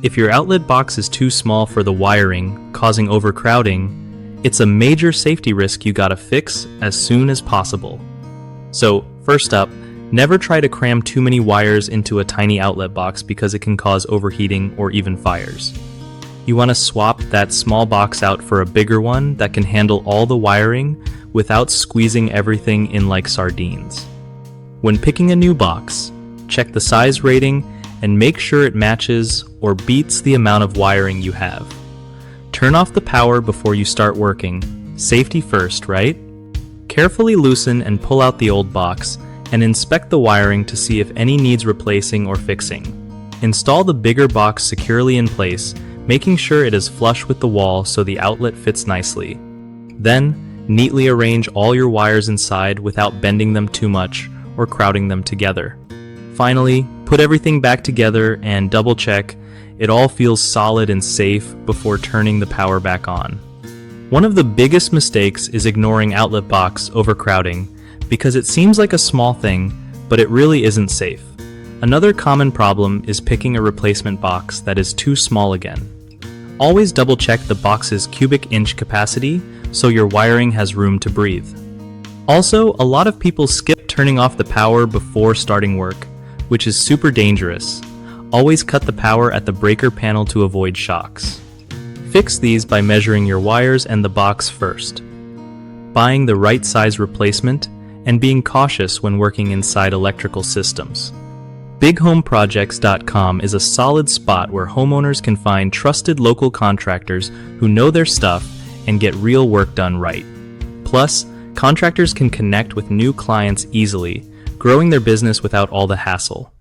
If your outlet box is too small for the wiring, causing overcrowding, it's a major safety risk you gotta fix as soon as possible. So, first up, never try to cram too many wires into a tiny outlet box because it can cause overheating or even fires. You want to swap that small box out for a bigger one that can handle all the wiring without squeezing everything in like sardines. When picking a new box, check the size rating and make sure it matches or beats the amount of wiring you have. Turn off the power before you start working. Safety first, right? Carefully loosen and pull out the old box and inspect the wiring to see if any needs replacing or fixing. Install the bigger box securely in place, making sure it is flush with the wall so the outlet fits nicely. Then, neatly arrange all your wires inside without bending them too much or crowding them together. Finally, put everything back together and double check it all feels solid and safe before turning the power back on. One of the biggest mistakes is ignoring outlet box overcrowding because it seems like a small thing, but it really isn't safe. Another common problem is picking a replacement box that is too small again. Always double check the box's cubic inch capacity so your wiring has room to breathe. Also, a lot of people skip turning off the power before starting work, which is super dangerous. Always cut the power at the breaker panel to avoid shocks. Fix these by measuring your wires and the box first, buying the right size replacement, and being cautious when working inside electrical systems. BigHomeProjects.com is a solid spot where homeowners can find trusted local contractors who know their stuff and get real work done right. Plus, contractors can connect with new clients easily, growing their business without all the hassle.